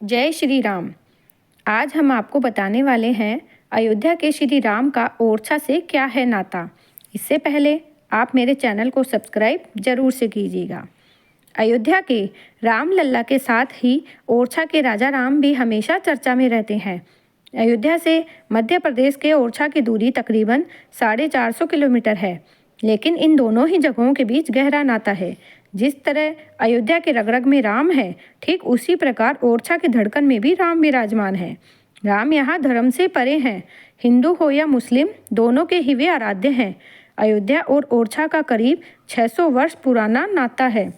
जय श्री राम। आज हम आपको बताने वाले हैं अयोध्या के श्री राम का ओरछा से क्या है नाता। इससे पहले आप मेरे चैनल को सब्सक्राइब जरूर से कीजिएगा। अयोध्या के राम लल्ला के साथ ही ओरछा के राजा राम भी हमेशा चर्चा में रहते हैं। अयोध्या से मध्य प्रदेश के ओरछा की दूरी तकरीबन 450 किलोमीटर है, लेकिन इन दोनों ही जगहों के बीच गहरा नाता है। जिस तरह अयोध्या के रग रग में राम है, ठीक उसी प्रकार ओरछा की धड़कन में भी राम विराजमान है। राम यहाँ धर्म से परे हैं। हिंदू हो या मुस्लिम, दोनों के ही वे आराध्य हैं। अयोध्या और ओरछा का करीब 600 वर्ष पुराना नाता है।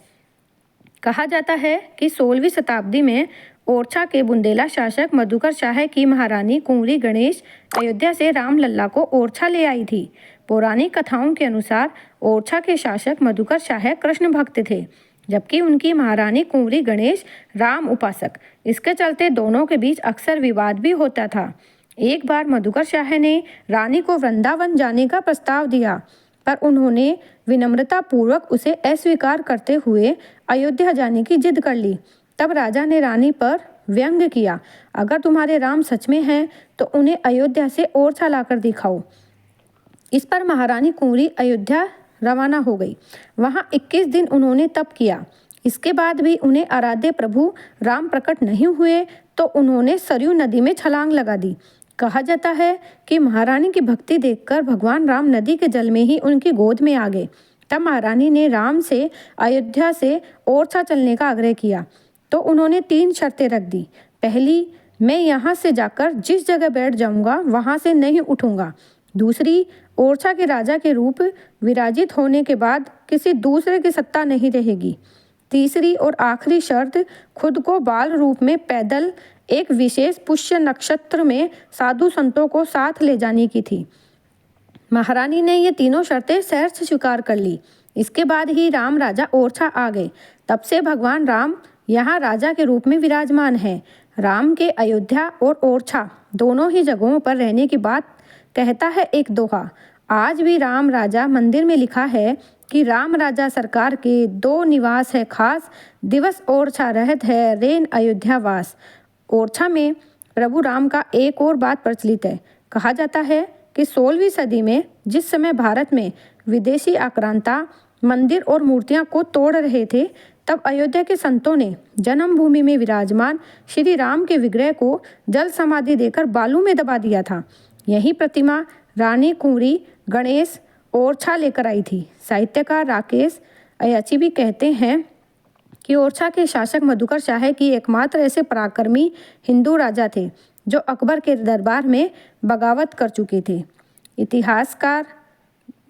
कहा जाता है कि 16वीं शताब्दी में ओरछा के बुंदेला शासक मधुकर शाह की महारानी कुंवरी गणेश अयोध्या से राम लल्ला को ओरछा ले आई थी। पौराणिक कथाओं के अनुसार ओरछा के शासक मधुकर शाह कृष्ण भक्त थे, जबकि उनकी महारानी कुंवरी गणेश राम उपासक। इसके चलते दोनों के बीच अक्सर विवाद भी होता था। एक बार मधुकर शाह ने रानी को वृंदावन जाने का प्रस्ताव दिया, पर उन्होंने विनम्रता पूर्वक उसे अस्वीकार करते हुए अयोध्या जाने की जिद कर ली। तब राजा ने रानी पर व्यंग्य किया, अगर तुम्हारे राम सच में हैं तो उन्हें अयोध्या से ओरछा लाकर दिखाओ। इस पर महारानी कुंवरी अयोध्या रवाना हो गई। वहां 21 दिन उन्होंने तप किया। इसके बाद भी उन्हें आराध्य प्रभु राम प्रकट नहीं हुए तो उन्होंने सरयू नदी में छलांग लगा दी। कहा जाता है कि महारानी की भक्ति देखकर भगवान राम नदी के जल में ही उनकी गोद में आ गए। तब महारानी ने राम से अयोध्या से ओरछा चलने का आग्रह किया तो उन्होंने 3 शर्तें रख दी। पहली, मैं यहाँ से जाकर जिस जगह बैठ जाऊँगा वहाँ से नहीं उठूँगा। दूसरी, ओरछा के राजा के रूप विराजित होने के बाद किसी दूसरे की सत्ता नहीं रहेगी। तीसरी और आखिरी शर्त, खुद को बाल रूप में पैदल एक विशेष पुष्य नक्षत्र में साधु संतों को साथ ले जाने की थी। महारानी ने ये तीनों शर्तें सहर्ष स्वीकार कर ली। इसके बाद ही राम राजा ओरछा आ गए। तब से भगवान राम यहाँ राजा के रूप में विराजमान हैं। राम के अयोध्या और ओरछा दोनों ही जगहों पर रहने की बात कहता है एक दोहा। आज भी राम राजा मंदिर में लिखा है कि राम राजा सरकार के 2 निवास है खास, दिवस ओरछा रहत है रेन अयोध्या वास। ओरछा में प्रभु राम का एक और बात प्रचलित है। कहा जाता है कि 16वीं सदी में जिस समय भारत में विदेशी आक्रांता मंदिर और मूर्तियां को तोड़ रहे थे, तब अयोध्या के संतों ने जन्मभूमि में विराजमान श्री राम के विग्रह को जल समाधि देकर बालू में दबा दिया था। यही प्रतिमा रानी कुंवरी गणेश ओरछा लेकर आई थी। साहित्यकार राकेश अयाची भी कहते हैं कि ओरछा के शासक मधुकर शाह की एकमात्र ऐसे पराक्रमी हिंदू राजा थे जो अकबर के दरबार में बगावत कर चुके थे। इतिहासकार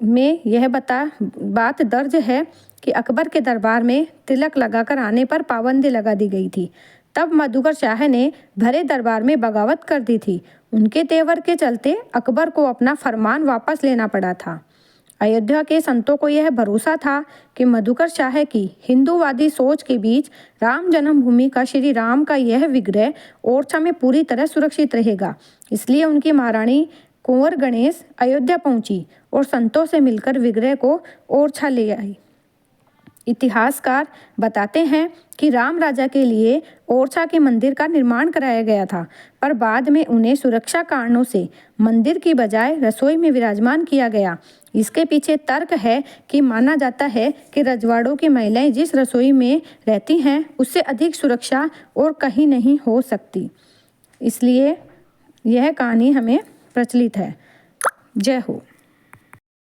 में यह बात दर्ज है कि अकबर के दरबार में तिलक लगाकर आने पर पाबंदी लगा दी गई थी। तब मधुकर शाह ने भरे दरबार में बगावत कर दी थी। उनके तेवर के चलते अकबर को अपना फरमान वापस लेना पड़ा था। अयोध्या के संतों को यह भरोसा था कि मधुकर शाह की हिंदूवादी सोच के बीच राम जन्मभूमि का श्री राम का यह विग्रह ओरछा में पूरी तरह सुरक्षित रहेगा। इसलिए उनकी महारानी कुंवर गणेश अयोध्या पहुंची और संतों से मिलकर विग्रह को ओरछा ले आई। इतिहासकार बताते हैं कि राम राजा के लिए ओरछा के मंदिर का निर्माण कराया गया था, पर बाद में उन्हें सुरक्षा कारणों से मंदिर की बजाय रसोई में विराजमान किया गया। इसके पीछे तर्क है कि माना जाता है कि रजवाड़ों की महिलाएं जिस रसोई में रहती हैं उससे अधिक सुरक्षा और कहीं नहीं हो सकती, इसलिए यह कहानी हमें प्रचलित है। जय हो।